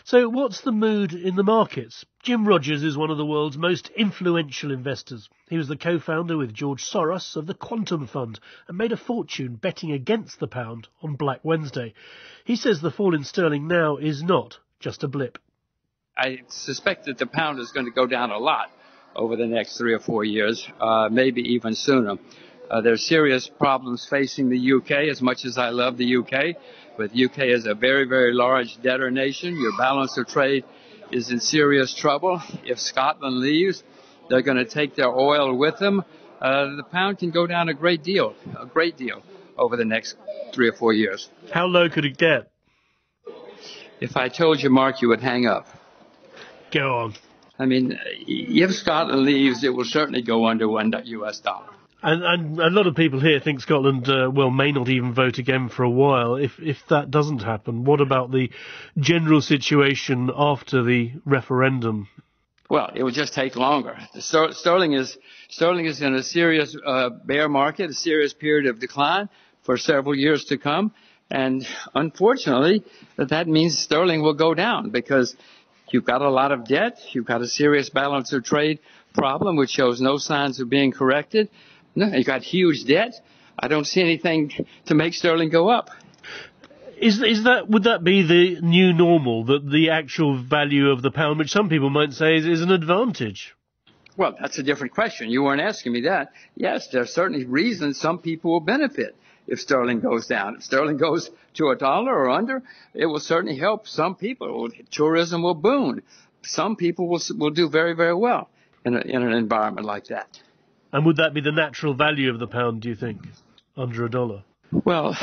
So what's the mood in the markets? Jim Rogers is one of the world's most influential investors. He was the co-founder with George Soros of the Quantum Fund and made a fortune betting against the pound on Black Wednesday. He says the fall in sterling now is not just a blip. I suspect that the pound is going to go down a lot over the next 3 or 4 years, maybe even sooner. There's serious problems facing the UK, as much as I love the UK. But the UK is a very, very large debtor nation. Your balance of trade is in serious trouble. If Scotland leaves, they're going to take their oil with them. The pound can go down a great deal over the next 3 or 4 years. How low could it get? If I told you, Mark, you would hang up. Go on. I mean, if Scotland leaves, it will certainly go under $1. And a lot of people here think Scotland, may not even vote again for a while. If that doesn't happen, what about the general situation after the referendum? Well, it will just take longer. Sterling is in a serious bear market, a serious period of decline for several years to come. And unfortunately, that means sterling will go down because you've got a lot of debt. You've got a serious balance of trade problem, which shows no signs of being corrected. No, you've got huge debt. I don't see anything to make sterling go up. Would that be the new normal, that the actual value of the pound, which some people might say is an advantage? Well, that's a different question. You weren't asking me that. Yes, there are certainly reasons some people will benefit if sterling goes down. If sterling goes to $1 or under, it will certainly help some people. Tourism will boom. Some people will do very, very well in an environment like that. And would that be the natural value of the pound, do you think, under $1? Well,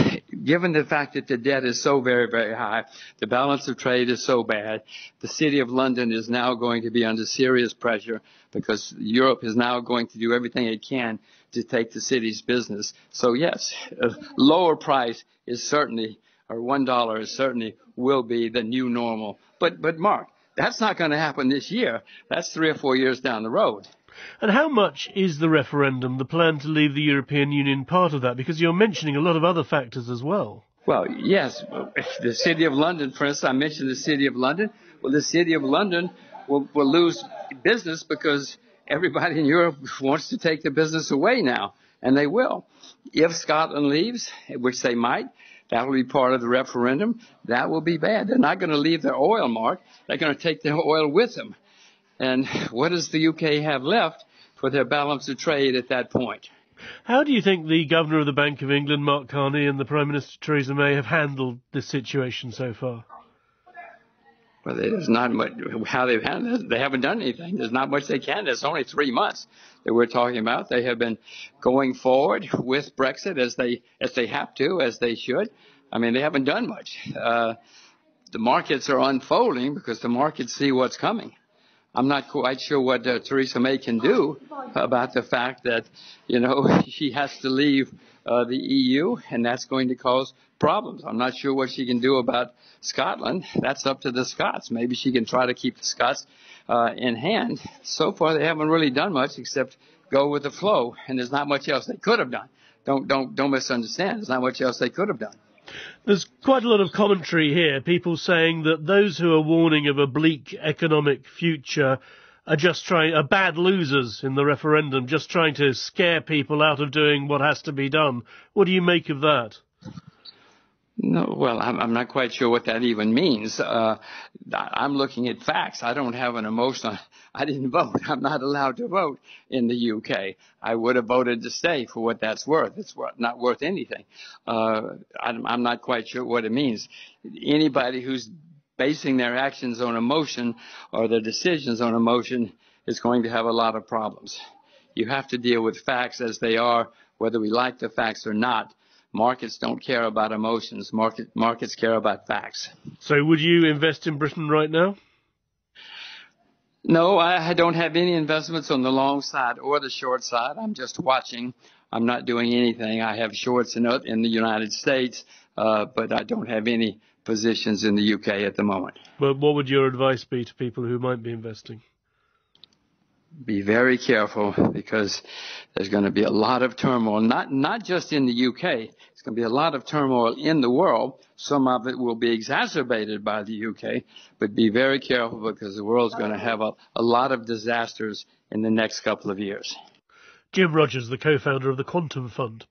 given the fact that the debt is so very, very high, the balance of trade is so bad, the City of London is now going to be under serious pressure because Europe is now going to do everything it can to take the city's business. So, yes, a lower price is certainly, or $1 is certainly will be the new normal. But Mark, that's not going to happen this year. That's 3 or 4 years down the road. And how much is the referendum, the plan to leave the European Union, part of that? Because you're mentioning a lot of other factors as well. Well, yes. The City of London, for instance, I mentioned the City of London. Well, the City of London will lose business because everybody in Europe wants to take the business away now, and they will. If Scotland leaves, which they might, that will be part of the referendum. That will be bad. They're not going to leave their oil, Mark. They're going to take their oil with them. And what does the UK have left for their balance of trade at that point? How do you think the Governor of the Bank of England, Mark Carney, and the Prime Minister, Theresa May, have handled this situation so far? Well, there's not much how they've handled it. They haven't done anything. There's not much they can. It's only 3 months that we're talking about. They have been going forward with Brexit as they have to, as they should. I mean, they haven't done much. The markets are unfolding because the markets see what's coming. I'm not quite sure what Theresa May can do about the fact that, she has to leave the EU, and that's going to cause problems. I'm not sure what she can do about Scotland. That's up to the Scots. Maybe she can try to keep the Scots in hand. So far, they haven't really done much except go with the flow, and there's not much else they could have done. Don't misunderstand. There's not much else they could have done. There's quite a lot of commentary here, people saying that those who are warning of a bleak economic future are bad losers in the referendum, just trying to scare people out of doing what has to be done. What do you make of that? No, well, I'm not quite sure what that even means. I'm looking at facts. I don't have an emotion. I didn't vote. I'm not allowed to vote in the UK. I would have voted to stay for what that's worth. It's not worth anything. I'm not quite sure what it means. Anybody who's basing their actions on emotion or their decisions on emotion is going to have a lot of problems. You have to deal with facts as they are, whether we like the facts or not. Markets don't care about emotions. Markets care about facts. So would you invest in Britain right now? No, I don't have any investments on the long side or the short side. I'm just watching. I'm not doing anything. I have shorts in the United States, but I don't have any positions in the UK at the moment. Well, what would your advice be to people who might be investing? Be very careful, because there's going to be a lot of turmoil, not just in the UK. It's going to be a lot of turmoil in the world. Some of it will be exacerbated by the UK, but be very careful, because the world's going to have a lot of disasters in the next couple of years. Jim Rogers, the co-founder of the Quantum Fund.